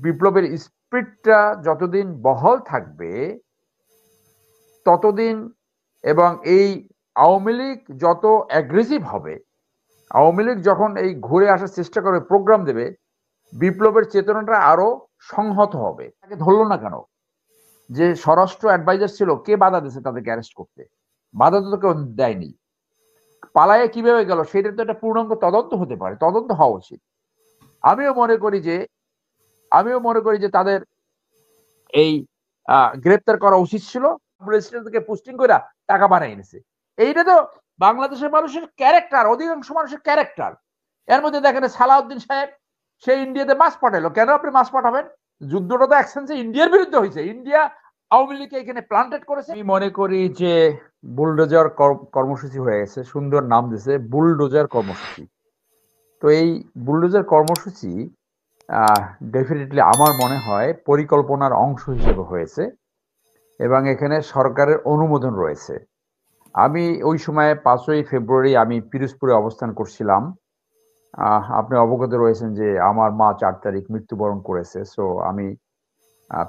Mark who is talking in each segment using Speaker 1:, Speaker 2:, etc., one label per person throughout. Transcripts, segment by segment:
Speaker 1: বিপ্লবের স্পিরিটটা যতদিন বহাল থাকবে ততদিন, এবং এই আওয়ামী লীগ যত অ্যাগ্রেসিভ হবে, আওয়ামী লীগ যখন এই ঘুরে আসার চেষ্টা করবে, প্রোগ্রাম দেবে, বিপ্লবের চেতনাটা আরো সংহত হবে। তাকে ধরলো না কেন? যে স্বরাষ্ট্র অ্যাডভাইজার ছিল, কে বাধা দিয়েছে তাদেরকে অ্যারেস্ট করতে? বাধা তো কেউ দেয়নি। পালায়ে কিভাবে গেল সেটা তো একটা পূর্ণাঙ্গ তদন্ত হতে পারে, তদন্ত হওয়া উচিত। আমিও মনে করি যে তাদের এই গ্রেপ্তার করা উচিত ছিল। প্রেসিডেন্টকে পোস্টিং করে টাকা বানাই এনেছে। এইটা তো বাংলাদেশের মানুষের ক্যারেক্টার, অধিকাংশ মানুষের ক্যারেক্টার। এর মধ্যে দেখেন সালাউদ্দিন সাহেব, সে ইন্ডিয়াতে মাছ পাঠালো। কেন আপনি মাছ পাঠাবেন? যুদ্ধটা তো একসেন্সে ইন্ডিয়ার বিরুদ্ধে হয়েছে। ইন্ডিয়া আওয়ামী লীগকে এখানে প্লান্টেড করেছে। আমি মনে করি যে বুলডোজার কর্মসূচি হয়ে গেছে, সুন্দর নাম দিয়েছে বুলডোজার কর্মসূচি। তো এই বুলডোজার কর্মসূচি ডেফিনেটলি আমার মনে হয় পরিকল্পনার অংশ হিসেবে হয়েছে, এবং এখানে সরকারের অনুমোদন রয়েছে। আমি ওই সময় 5ই ফেব্রুয়ারি আমি পিরোজপুরে অবস্থান করছিলাম। আপনি অবগত রয়েছেন যে আমার মা 4 তারিখ মৃত্যুবরণ করেছে। সো আমি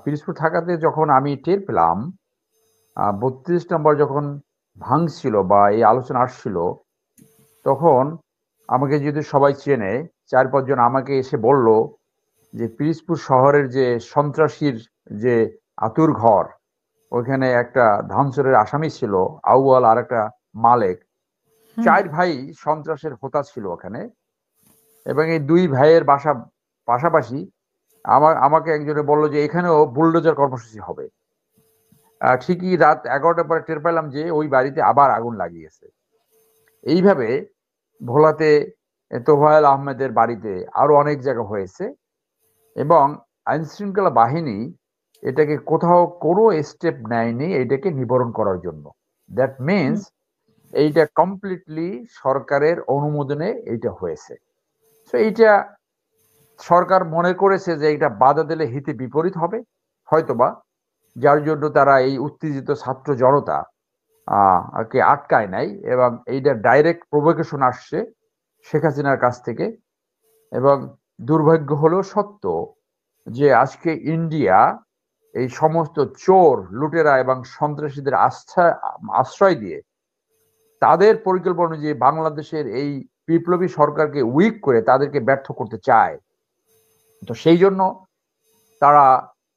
Speaker 1: পিরোজপুর থাকাতে যখন আমি টের পেলাম 32 নম্বর যখন ভাঙছিল বা এই আলোচনা আসছিল, তখন আমাকে যদি সবাই চেনে, 4-5 জন আমাকে এসে বলল যে পিরোজপুর শহরের যে সন্ত্রাসীর যে আতুর ঘর, ওইখানে একটা ধানচুরের আসামি ছিল, আউয়াল আর একটা মালেক, 4 ভাই সন্ত্রাসের হোতা ছিল ওখানে। এবং এই 2 ভাইয়ের বাসা পাশাপাশি। আমাকে একজনে বলল যে এখানেও বুলডোজার কর্মসূচি হবে। ঠিকই রাত 11টার পরে টের পেলাম যে ওই বাড়িতে আবার আগুন লাগিয়েছে। এইভাবে ভোলাতে তোফায়েল আহমেদের বাড়িতে আরো অনেক জায়গা হয়েছে, এবং আইন শৃঙ্খলা বাহিনী এটাকে কোথাও কোনো স্টেপ নেয়নি এটাকে নিবারণ করার জন্য। দ্যাট মিনস এইটা কমপ্লিটলি সরকারের অনুমোদনে এইটা হয়েছে। সো এইটা সরকার মনে করেছে যে এটা বাধা দিলে হিতে বিপরীত হবে হয়তোবা, যার জন্য তারা এই উত্তেজিত ছাত্র জনতা কে আটকায় নাই, এবং এইটা ডাইরেক্ট প্রভোকেশন আসছে শেখ হাসিনার কাছ থেকে। এবং দুর্ভাগ্য হলেও সত্য যে আজকে ইন্ডিয়া এই সমস্ত চোর, লুটেরা এবং সন্ত্রাসীদের আশ্রয় দিয়ে তাদের পরিকল্পনা অনুযায়ী বাংলাদেশের এই বিপ্লবী সরকারকে উইক করে তাদেরকে ব্যর্থ করতে চায়। তো সেই জন্য তারা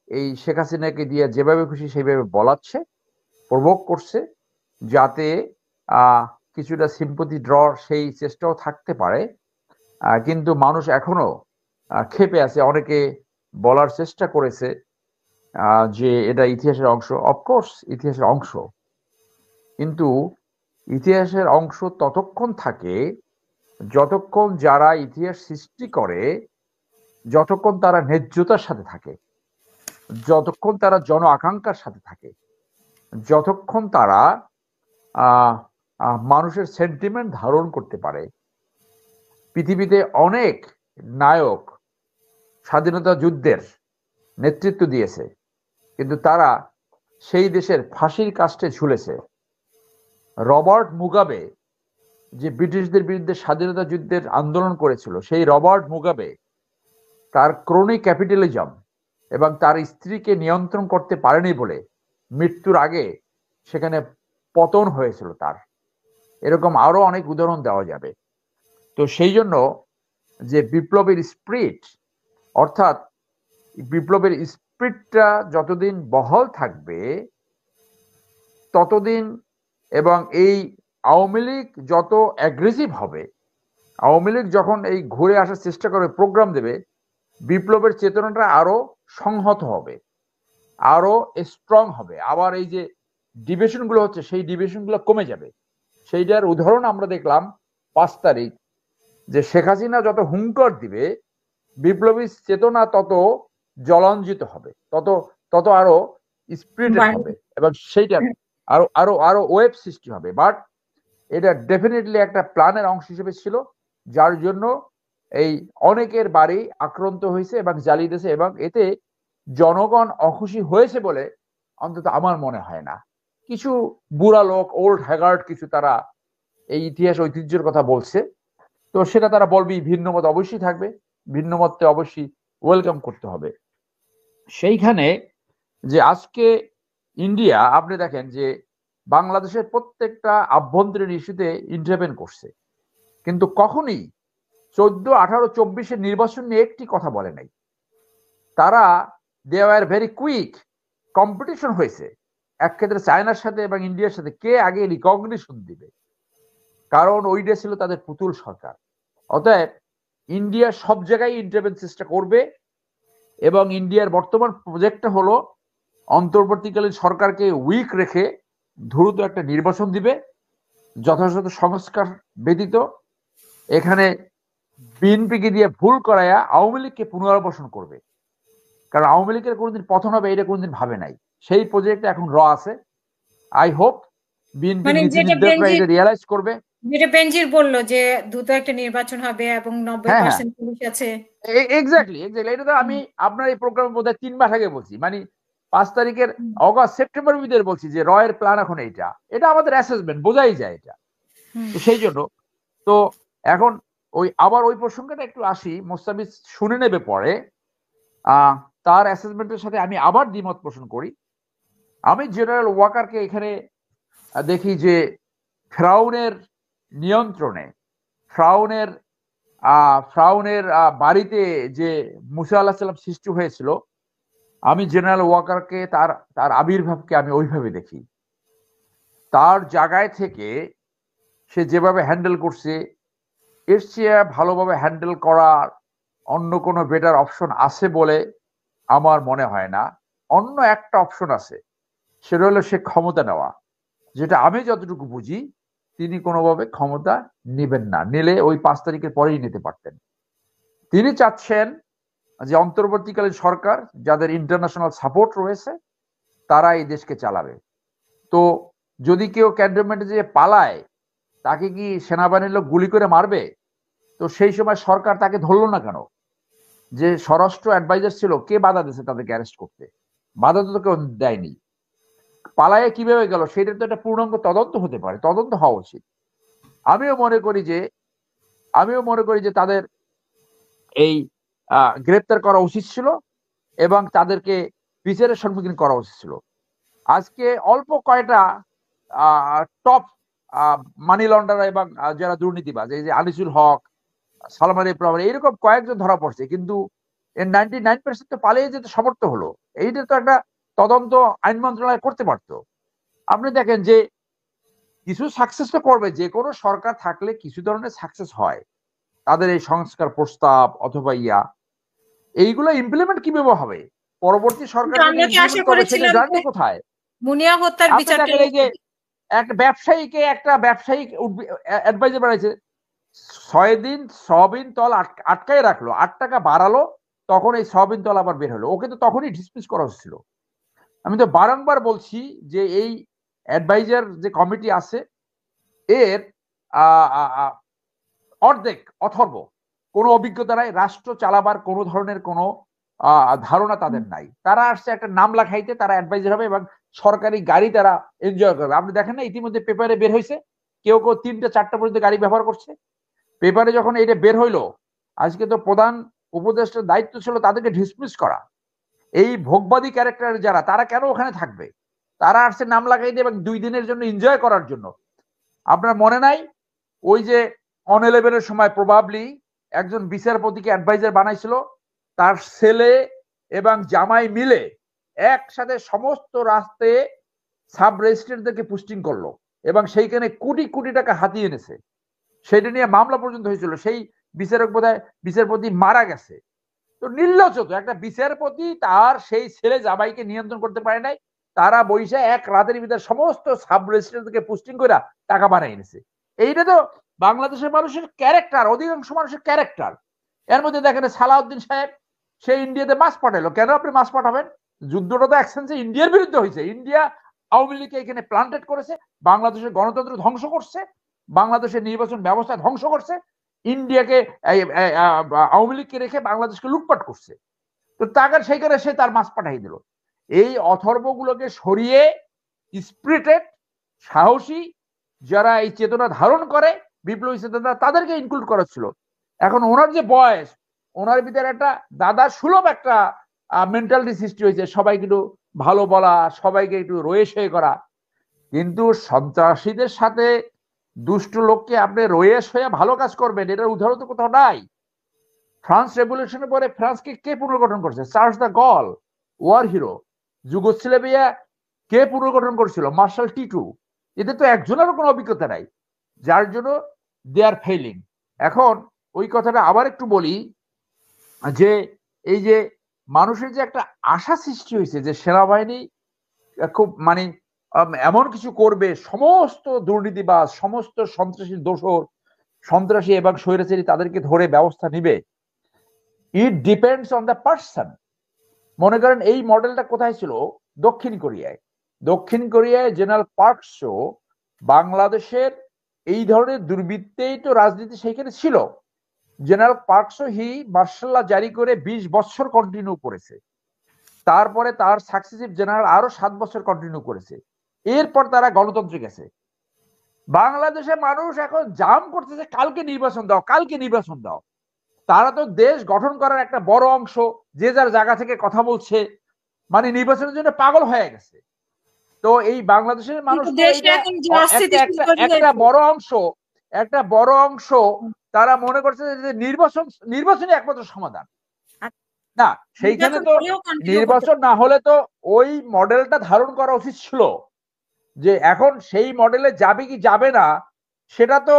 Speaker 1: এই শেখ হাসিনাকে দিয়ে যেভাবে খুশি সেইভাবে বলাচ্ছে, প্রভোগ করছে, যাতে কিছুটা সিম্পথি ড্রর সেই চেষ্টাও থাকতে পারে। কিন্তু মানুষ এখনো ক্ষেপে আছে। অনেকে বলার চেষ্টা করেছে যে এটা ইতিহাসের অংশ। অফকোর্স ইতিহাসের অংশ, কিন্তু ইতিহাসের অংশ ততক্ষণ থাকে যতক্ষণ যারা ইতিহাস সৃষ্টি করে, যতক্ষণ তারা ন্যায্যতার সাথে থাকে, যতক্ষণ তারা জন আকাঙ্ক্ষার সাথে থাকে, যতক্ষণ তারা মানুষের সেন্টিমেন্ট ধারণ করতে পারে। পৃথিবীতে অনেক নায়ক স্বাধীনতা যুদ্ধের নেতৃত্ব দিয়েছে, কিন্তু তারা সেই দেশের ফাঁসির কাস্টে ঝুলেছে। রবার্ট মুগাবে যে ব্রিটিশদের বিরুদ্ধে স্বাধীনতা যুদ্ধের আন্দোলন করেছিল, সেই রবার্ট মুগাবে তার ক্রনিক ক্যাপিটালিজম এবং তার স্ত্রীকে নিয়ন্ত্রণ করতে পারেনি বলে মৃত্যুর আগে সেখানে পতন হয়েছিল তার। এরকম আরো অনেক উদাহরণ দেওয়া যাবে। তো সেই জন্য যে বিপ্লবের স্পিরিট, অর্থাৎ বিপ্লবের স্পিরিটটা যতদিন বহাল থাকবে ততদিন, এবং এই আওয়ামী লীগ যত অ্যাগ্রেসিভ হবে, আওয়ামী লীগ যখন এই ঘুরে আসার চেষ্টা করবে, প্রোগ্রাম দেবে, বিপ্লবের চেতনাটা আরো সংহত হবে, আরো স্ট্রং হবে। আবার এই যে ডিভিশন গুলো হচ্ছে, সেই ডিভিশন গুলো কমে যাবে। সেইটার উদাহরণ আমরা দেখলাম 5 তারিখ, যে শেখ হাসিনা যত হুঙ্কার দিবে, বিপ্লবী চেতনা তত জলাঞ্জিত হবে, তত তত আরো স্পিরিটেড হবে, এবং সেইটা আরো আরো আরো ওয়েব সৃষ্টি হবে। বাট এটা ডেফিনেটলি একটা প্ল্যানের অংশ হিসেবে ছিল, যার জন্য এই অনেকের বাড়ি আক্রান্ত হয়েছে এবং জ্বালিয়ে দিয়েছে, এবং এতে জনগণ অখুশি হয়েছে বলে অন্তত আমার মনে হয় না। কিছু বুড়া লোক, ওল্ড হ্যাগার্ড কিছু, তারা এই ইতিহাস ঐতিহ্যের কথা বলছে। তো সেটা তারা বলবেই, ভিন্ন মত অবশ্যই থাকবে, ভিন্ন মতকে অবশ্যই ওয়েলকাম করতে হবে। সেইখানে যে আজকে ইন্ডিয়া আপনি দেখেন যে বাংলাদেশের প্রত্যেকটা আভ্যন্তরীণ ইস্যুতে ইন্টারভেন করছে, কিন্তু কখনই 14, 18, 24 নির্বাচন নিয়ে একটি কথা বলে নাই। তারা দে আর ভেরি কুইক, কম্পিটিশন হয়েছে এক ক্ষেত্রে চায়নার সাথে এবং ইন্ডিয়ার সাথে, কে আগে রিকগনিশন দিবে, কারণ ওইটা ছিল তাদের পুতুল সরকার। অতএব ইন্ডিয়া সব জায়গায় ইন্টারভেন চেষ্টা করবে, এবং ইন্ডিয়ার বর্তমান প্রজেক্টটা হলো অন্তর্বর্তীকালীন সরকারকে উইক রেখে দ্রুত একটা নির্বাচন দিবে, যথাযথ সংস্কার ব্যতীত। এখানে বিএনপিকে দিয়ে ভুল করায়া আওয়ামী লীগকে পুনর্বাসন করবে, কারণ আওয়ামী লীগের কোনোদিন পতন হবে এটা কোনোদিন ভাবে নাই। সেই প্রজেক্ট এখন আছে। আই হোপ বিএনপি নীতি নির্ধারকরা এটা রিয়ালাইজ করবে।
Speaker 2: যেটা বেনজির বললো যে দ্রুত একটা নির্বাচন হবে এবং 90% পুলিশ আছে।
Speaker 1: এক্স্যাক্টলি এটা তো আমি আপনার এই প্রোগ্রামে বোধহয় 3 মাস আগে বলছি, মানে 5 তারিখের অগাস্ট সেপ্টেম্বর ভিতরে বলছি যে রয়ের প্ল্যান এখন এটা আমাদের অ্যাসেসমেন্ট, বোঝাই যায় এটা। তো সেই জন্য তো এখন আবার ওই প্রসঙ্গটা একটু আসি, মোস্তাফিজ শুনে নেবে পরে। তার অ্যাসেসমেন্টের সাথে আমি আবার দ্বিমত পোষণ করি। আমি জেনারেল ওয়াকারকে এখানে দেখি যে ফ্রাউনের নিয়ন্ত্রণে, ফ্রাউনের বাড়িতে যে মুসা আল্লাহ সাল্লাম সৃষ্টি হয়েছিল, আমি জেনারেল ওয়াকারকে তার আবির্ভাবকে আমি ওইভাবে দেখি। তার জায়গায় থেকে সে যেভাবে হ্যান্ডেল করছে, এর চেয়ে ভালোভাবে হ্যান্ডেল করার অন্য কোনো বেটার অপশন আছে বলে আমার মনে হয় না। অন্য একটা অপশন আছে, সেটা হলো সে ক্ষমতা নেওয়া, যেটা আমি যতটুকু বুঝি তিনি কোনোভাবে ক্ষমতা নেবেন না, নিলে ওই 5 তারিখের পরেই নিতে পারতেন। তিনি চাচ্ছেন যে অন্তর্বর্তীকালীন সরকার, যাদের ইন্টারন্যাশনাল সাপোর্ট রয়েছে, তারা এই দেশকে চালাবে। তো যদি কেউ ক্যান্টনমেন্টে যে পালায়, তাকে কি সেনাবাহিনীর লোক গুলি করে মারবে? তো সেই সময় সরকার তাকে ধরলো না কেন? যে স্বরাষ্ট্র অ্যাডভাইজার ছিল, কে বাধা দিয়েছে তাদেরকে অ্যারেস্ট করতে? বাধা তো কেউ দেয়নি। পালায়ে কিভাবে গেল সেটা তো একটা পূর্ণাঙ্গ তদন্ত হতে পারে, তদন্ত হওয়া উচিত। আমিও মনে করি যে তাদের এই গ্রেপ্তার করা উচিত ছিল এবং তাদেরকে বিচারের সম্মুখীন করা উচিত ছিল। আজকে অল্প কয়টা টপ মানি লন্ডার এবং যারা দুর্নীতিবাজ, এই যে আনিসুল হক, সালমান ইব্রাহিম, এইরকম কয়েকজন ধরা পড়ছে, কিন্তু এর 99% তো পালিয়ে যেতে সমর্থ হলো। এইটা তো একটা তদন্ত আইন মন্ত্রণালয় করতে পারতো। আপনি দেখেন যে কিছু সাকসেস তো করবে, যে কোনো সরকার থাকলে কিছু ধরনের সাকসেস হয়। তাদের এই সংস্কার প্রস্তাব অথবা এইগুলো ইমপ্লিমেন্ট কিভাবে হবে, পরবর্তী সরকার যদি ইমপ্লিমেন্ট করে সেটা জানবে কোথায়?
Speaker 2: মুনিয়া হত্যার বিচারটা,
Speaker 1: এই যে একটা ব্যবসায়িক অ্যাডভাইজার বানাইছে, 6 দিন সয়াবিন তল আটকায় রাখলো, 8 টাকা বাড়ালো, তখন এই সয়াবিন তল আবার বের হলো। ওকে তো তখনই ডিসমিস করা হচ্ছিল। আমি তো বারংবার বলছি যে এই অ্যাডভাইজার যে কমিটি আছে, এর অর্ধেক অথর্ব, কোনো অভিজ্ঞতা নাই, রাষ্ট্র চালাবার কোনো ধরনের কোনো ধারণা তাদের নাই। তারা আসছে একটা নাম লেখাইতে, তারা অ্যাডভাইজার হবে এবং সরকারি গাড়ি তারা এনজয় করবে। আপনি দেখেন না ইতিমধ্যে পেপারে বের হয়েছে, কেউ 3টা 4টা পর্যন্ত গাড়ি ব্যবহার করছে। পেপারে যখন এটা বের হইলো, আজকে তো প্রধান উপদেষ্টার দায়িত্ব ছিল তাদেরকে ডিসমিস করা। এই ভোগবাদী ক্যারেক্টার যারা, তারা কেন ওখানে থাকবে? তারা আসছে নাম লাগাই দিয়ে এবং 2 দিনের জন্য এনজয় করার জন্য। আপনার মনে নাই ওই যে অন 11-এর সময় প্রবাবলি একজন বিচারপতিকে অ্যাডভাইজার বানাইছিল, তার ছেলে এবং জামাই মিলে একসাথে সমস্ত রাস্তায় সাব রেজিস্ট্রারদেরকে পোস্টিং করলো এবং সেইখানে কোটি কোটি টাকা হাতিয়ে এনেছে। সেটা নিয়ে মামলা পর্যন্ত হয়েছিল। সেই বিচারপতি মারা গেছে। তো নির্লজ্জ তো একটা বিচারপতি তার সেই ছেলে জামাইকে নিয়ন্ত্রণ করতে পারে নাই, তারা বৈশা এক রাতের ভিতরে সমস্ত সাব রেজিস্ট্রারদেরকে পোস্টিং করে টাকা বানাই এনেছে। এইটা তো বাংলাদেশের মানুষের ক্যারেক্টার, অধিকাংশ মানুষের ক্যারেক্টার। এর মধ্যে দেখেন সালাউদ্দিন সাহেব, সে ইন্ডিয়াতে মাছ পাঠাইলো। কেন আপনি মাছ পাঠাবেন? যুদ্ধটা তো একসেন্সে ইন্ডিয়ার বিরুদ্ধে হয়েছে। ইন্ডিয়া আওয়ামী লীগকে এখানে প্লান্টেড করেছে, বাংলাদেশের গণতন্ত্র ধ্বংস করছে, বাংলাদেশের নির্বাচন ব্যবস্থা ধ্বংস করছে, ইন্ডিয়াকে আওয়ামী লীগকে রেখে বাংলাদেশকে লুটপাট করছে। তো তাকে সেইখানে সে তার মাছ পাঠাই দিল। এই অথর্বগুলোকে সরিয়ে স্পিরিটেড, সাহসী যারা এই চেতনা ধারণ করে, বিপ্লবী চেতনা, তাদেরকে ইনক্লুড করা ছিল। এখন ওনার যে বয়স, ওনার ভিতরে একটা দাদা সুলভ একটা মেন্টালিটি সৃষ্টি হয়েছে, সবাইকে একটু ভালো বলা, সবাইকে একটু রয়েসে করা। কিন্তু সন্ত্রাসীদের সাথে দুষ্ট লোককে আপনি রয়েস হয়ে ভালো কাজ করবেন, এটার উদাহরণ তো কোথাও নাই। ফ্রান্স রেভলিউশনের পরে ফ্রান্সকে কে পুনর্গঠন করছে? Charles de Gaulle, war hero. Yugoslavia কে পুনর্গঠন করেছিল? Marshal Tito. এদের তো একজনেরও কোনো অভিজ্ঞতা নাই, যার জন্য দে আর ফেইলিং। এখন ওই কথাটা আবার একটু বলি, যে এই যে মানুষের যে একটা আশা সৃষ্টি হয়েছে যে সেনাবাহিনী খুব মানে এমন কিছু করবে, সমস্ত দুর্নীতিবাজ, সমস্ত সন্ত্রাসী দোষর, সন্ত্রাসী এবং স্বৈরাচারী তাদেরকে ধরে ব্যবস্থা নিবে। It depends on the person. মনে করেন এই মডেলটা কোথায় ছিল? দক্ষিণ কোরিয়ায়। দক্ষিণ কোরিয়ায় জেনারেল পার্ক শো বাংলাদেশের এই ধরনের দুর্বৃত্তেই তো রাজনীতি সেইখানে ছিল। জেনারেল পার্ক শো হি মার্শাল ল জারি করে 20 বছর কন্টিনিউ করেছে। তারপরে তার সাকসেসিভ জেনারেল আরো 7 বছর কন্টিনিউ করেছে। এরপর তারা গণতন্ত্রে গেছে। বাংলাদেশের মানুষ এখন জাম করতেছে, কালকে নির্বাচন দাও, কালকে নির্বাচন দাও। তারা তো দেশ গঠন করার একটা বড় অংশ যে যার জায়গা থেকে কথা বলছে, মানে নির্বাচনের জন্য পাগল হয়ে গেছে। তো এই বাংলাদেশের মানুষ একটা বড় অংশ তারা মনে করছে যে নির্বাচনই একমাত্র সমাধান। না, সেইখানে তো নির্বাচন না হলে তো ওই মডেলটা ধারণ করা উচিত ছিল। যে এখন সেই মডেলে যাবে কি যাবে না সেটা তো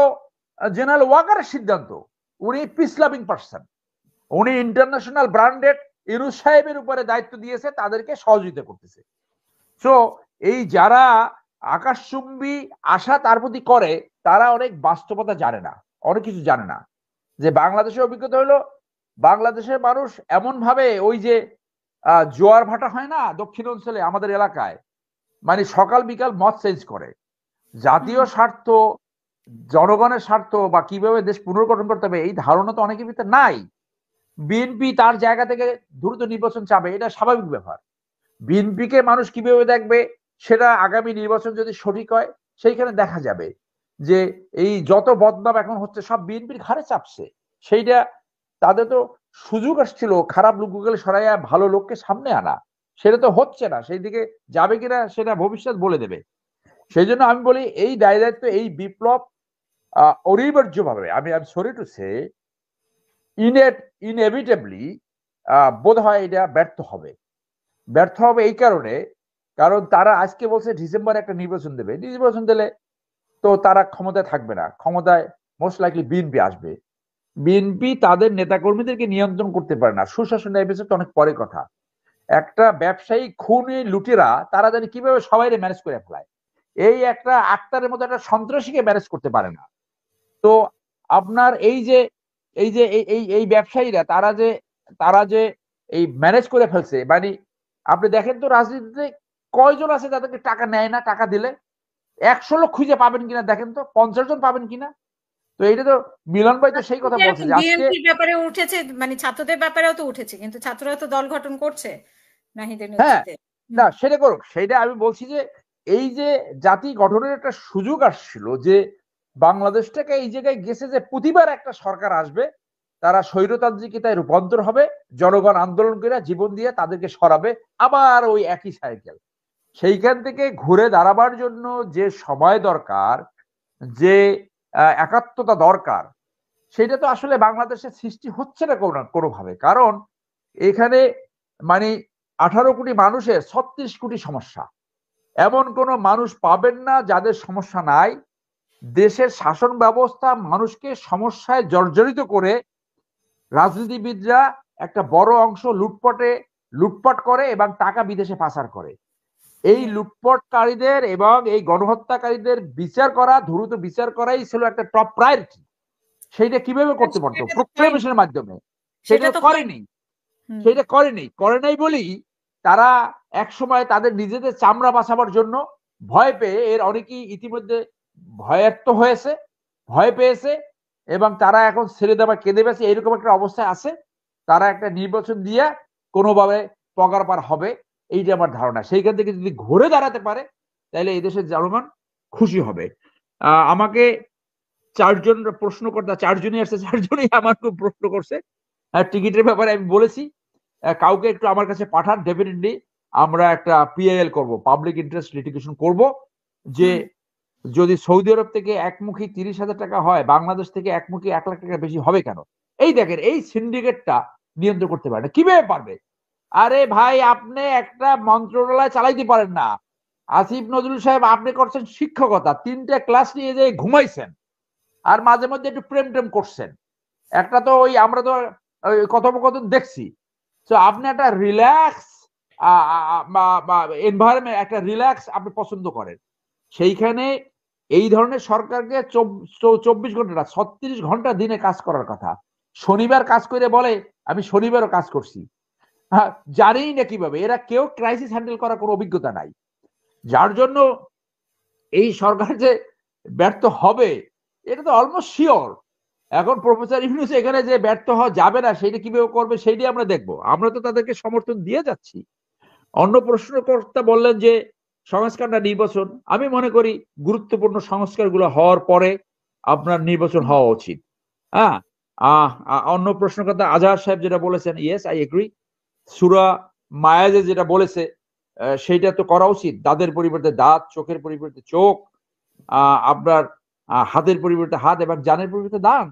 Speaker 1: জেনারেল ওয়াকারের সিদ্ধান্ত। উনি পিস লাভিং পার্সন, উনি ইন্টারন্যাশনাল ব্র্যান্ডেড ইউনুস সাহেবের উপরে দায়িত্ব দিয়েছে, তাদেরকে সহযোগিতা করতেছে। সো এই যারা আকাশচুম্বী আশা তার প্রতি করে, তারা অনেক বাস্তবতা জানে না, অনেক কিছু জানে না। যে বাংলাদেশের অভিজ্ঞতা হলো, বাংলাদেশের মানুষ এমন ভাবে ওই যে জোয়ার ভাটা হয় না দক্ষিণ অঞ্চলে আমাদের এলাকায়, মানে সকাল বিকাল মত চেঞ্জ করে। জাতীয় স্বার্থ, জনগণের স্বার্থ বা কিভাবে দেশ পুনর্গঠন করতে হবে এই ধারণা তো অনেকের ভিতরে নাই। বিএনপি তার জায়গা থেকে দ্রুত নির্বাচন চাবে, এটা স্বাভাবিক ব্যাপার। বিএনপিকে মানুষ কিভাবে দেখবে সেটা আগামী নির্বাচন যদি সঠিক হয় সেইখানে দেখা যাবে যে এই যত বদনাম এখন হচ্ছে সব বিএনপির ঘাড়ে চাপছে। সেইটা তাদের তো সুযোগ আসছিল খারাপ লোকগুলো সরাইয়া ভালো লোককে সামনে আনা, সেটা তো হচ্ছে না। সেই দিকে যাবে কিনা সেটা ভবিষ্যৎ বলে দেবে। সেই জন্য আমি বলি এই দায় দায়িত্ব, এই বিপ্লব অনিবার্য ভাবে, আমি সরি টু সে ইনএভিটেবলি বোধ হয় এটা ব্যর্থ হবে। ব্যর্থ হবে এই কারণে, কারণ তারা আজকে বলছে ডিসেম্বরে একটা নির্বাচন দেবে। নির্বাচন দিলে তো তারা ক্ষমতায় থাকবে না, ক্ষমতায় মোস্ট লাইকলি বিএনপি আসবে। বিএনপি তাদের নেতাকর্মীদেরকে নিয়ন্ত্রণ করতে পারে না। সুশাসনের এপিসোড অনেক পরে কথা। একটা ব্যবসায়ী খুনি লুটেরা তারা জানি কিভাবে সবাই ম্যানেজ করে ফেলায়, এই একটা আক্তারের মতো একটা সন্ত্রাসীকে ম্যানেজ করতে পারে না। তো আপনার এই যে এই যে এই ব্যবসায়ীরা তারা যে এই ম্যানেজ করে ফেলছে, মানে আপনি দেখেন তো রাজনীতিতে কয়জন আছে যাদেরকে টাকা নেয় না, টাকা দিলে 100 লোক খুঁজে পাবেন কিনা দেখেন তো, 50 জন পাবেন কিনা। তো এইটা তো মিলন ভাই তো সেই কথা বলছে যে আজকে
Speaker 2: বিএনপির ব্যাপারে উঠেছে, মানে ছাত্রদের ব্যাপারেও তো উঠেছে, কিন্তু ছাত্ররা তো দল গঠন করছে নাহিদের নেতৃত্বে।
Speaker 1: না সেটা করুক, সেইটা আমি বলছি যে এই যে জাতি গঠনের একটা সুযোগ আসছিল, যে বাংলাদেশটাকে এই জায়গায় গেছে যে প্রতিবার একটা সরকার আসবে, তারা স্বৈরতান্ত্রিকতায় রূপান্তর হবে, জনগণ আন্দোলন করে জীবন দিয়ে তাদেরকে সরাবে, আবার ওই একই সাইকেল। সেইখান থেকে ঘুরে দাঁড়াবার জন্য যে সময় দরকার, যে একাত্মতা দরকার, সেটা তো আসলে বাংলাদেশে সৃষ্টি হচ্ছে না কোনোভাবে। কারণ এখানে মানে 18 কোটি মানুষের 36 কোটি সমস্যা। এমন কোন মানুষ পাবেন না যাদের সমস্যা নাই। দেশের শাসন ব্যবস্থা মানুষকে সমস্যায় জর্জরিত করে, রাজনীতিবিদরা একটা বড় অংশ লুটপাট করে এবং টাকা বিদেশে পাচার করে। এই লুটপাটকারীদের এবং এই গণহত্যাকারীদের বিচার করা, দ্রুত বিচার করাই ছিল একটা টপ প্রায়োরিটি। সেইটা কিভাবে করতে পারতো? প্রোক্লেমেশনের মাধ্যমে। সেটা করে নাই বলেই তারা এক সময় তাদের নিজেদের চামড়া বাঁচাবার জন্য ভয় পেয়ে, এর অনেকেই ইতিমধ্যে ভয়ার্ত হয়েছে, ভয় পেয়েছে এবং তারা এখন ছেড়ে দেওয়া কেঁদে বেছে এরকম একটা অবস্থায় আছে। তারা একটা নির্বাচন দিয়ে কোনোভাবে পগার পার হবে, এইটা আমার ধারণা। সেইখান থেকে যদি ঘুরে দাঁড়াতে পারে তাহলে এই দেশের জনগণ খুশি হবে। আমাকে 4 জন প্রশ্ন করতে, 4 জনই আসছে, 4 জনই আমার খুব প্রশ্ন করছে। টিকিটের ব্যাপারে আমি বলেছি, কাউকে একটু আমার কাছে পাঠান, ডেফিনেটলি আমরা একটা পিআইএল করব, পাবলিক ইন্টারেস্ট লিটিগেশন করব, যে যদি সৌদি আরব থেকে একমুখী 30,000 টাকা হয়, বাংলাদেশ থেকে একমুখী 1 লাখ টাকা বেশি হবে কেন? এই দেখেন, এই সিন্ডিকেটটা নিয়ন্ত্রণ করতে পারে না, কিভাবে পারবে? আরে ভাই, আপনি একটা মন্ত্রণালয় চালাইতে পারেন না। আসিফ নজরুল সাহেব, আপনি করছেন শিক্ষকতা, 3টে ক্লাস নিয়ে যে ঘুমাইছেন, আর মাঝে মধ্যে একটু প্রেম টেম করছেন। একটা তো ওই আমরা তো ওই কথোপকথন দেখছি। তো আপনি একটা রিল্যাক্স এনভায়রনমেন্ট, একটা রিল্যাক্স আপনি পছন্দ করেন, সেইখানে এই ধরনের সরকারকে 24 ঘন্টা না, 36 ঘন্টা দিনে কাজ করার কথা। শনিবার কাজ করে বলে আমি শনিবারও কাজ করছি। হ্যাঁ, জানেই না কিভাবে, এরা কেউ ক্রাইসিস হ্যান্ডেল করার কোনো অভিজ্ঞতা নাই, যার জন্য এই সরকার যে ব্যর্থ হবে এটা তো অলমোস্ট শিওর। এখন প্রফেসর ইউনূস এখানে যে ব্যর্থ হওয়া যাবে না সেটা কিভাবে করবে সেটাই আমরা দেখবো। আমরা তো তাদেরকে সমর্থন দিয়ে যাচ্ছি। অন্য প্রশ্নকর্তা বললেন যে সংস্কার না নির্বাচন, আমি মনে করি গুরুত্বপূর্ণ সংস্কারগুলো হওয়ার পরে আপনার নির্বাচন হওয়া উচিত। হ্যাঁ, অন্য প্রশ্নকর্তা আজহার সাহেব যেটা বলেছেন, ইয়েস আই এগ্রি। সূরা মায়াজে যেটা বলেছে সেইটা তো করা উচিত, দাঁতের পরিবর্তে দাঁত, চোখের পরিবর্তে চোখ, আপনার হাতের পরিবর্তে হাত এবং জানের পরিবর্তে দান,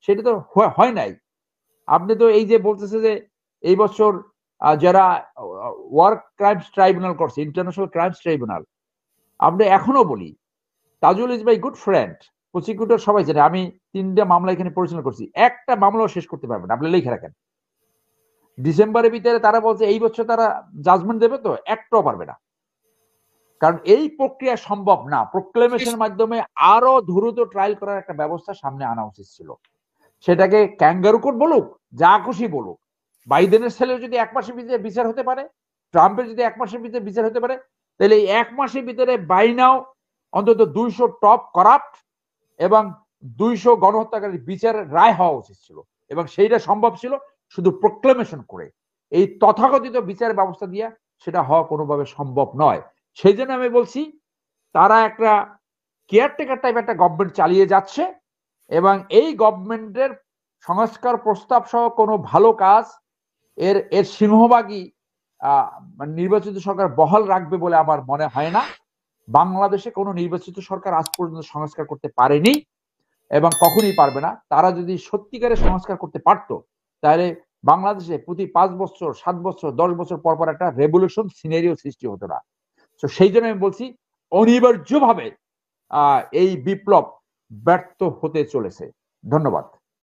Speaker 1: সেটা তো হয় নাই। আপনি তো এই যে বলতেছে যে এই বছর যারা ওয়ার ক্রাইমস ট্রাইব্যুনাল করছে, ইন্টারন্যাশনাল ক্রাইমস ট্রাইব্যুনাল, আপনি এখনো বলি Tajul is my good friend, prosecutor সবাই জানে, আমি 3টে মামলা এখানে পরিচালনা করছি, একটা মামলাও শেষ করতে পারবেন, আপনি লিখে রাখেন। ডিসেম্বরের ভিতরে তারা বলছে এই বছর তারা জাজমেন্ট দেবে, তো একটাও পারবে না, কারণ এই প্রক্রিয়া সম্ভব না। প্রোক্লেমেশনের মাধ্যমে আরো দ্রুত ট্রায়াল করার একটা ব্যবস্থা সামনে আনা উচিত ছিল। সেটাকে ক্যাঙ্গারু কোর্ট বলুক, যা খুশি বলুক, বাইডেনের ছেলের যদি 1 মাসের ভিতরে বিচার হতে পারে, ট্রাম্পের যদি 1 মাসের ভিতরে বিচার হতে পারে, তাহলে এই 1 মাসের ভিতরে বাইনাও অন্তত 200 টপ করাপ্ট এবং 200 গণহত্যাকারীর বিচারের রায় হওয়া উচিত ছিল, এবং সেইটা সম্ভব ছিল শুধু প্রোক্লেমেশন করে। এই তথাকথিত বিচারের ব্যবস্থা দিয়ে সেটা হওয়া কোনোভাবে সম্ভব নয়। সেই জন্য আমি বলছি তারা একটা কেয়ারটেকার টাইপ একটা গভর্নমেন্ট চালিয়ে যাচ্ছে, এবং এই গভর্নমেন্টের সংস্কার প্রস্তাব সহ কোনো ভালো কাজ এর সিংহভাগই নির্বাচিত সরকার বহাল রাখবে বলে আমার মনে হয় না। বাংলাদেশে কোনো নির্বাচিত সরকার আজ পর্যন্ত সংস্কার করতে পারেনি এবং কখনোই পারবে না। তারা যদি সত্যিকারের সংস্কার করতে পারতো, তাহলে বাংলাদেশে প্রতি 5 বছর 7 বছর 10 বছর পর পর একটা রেভলিউশন সিনারিও সৃষ্টি হতো না। তো সেই জন্য আমি বলছি অনিবার্যভাবে এই বিপ্লব ব্যর্থ হতে চলেছে। ধন্যবাদ।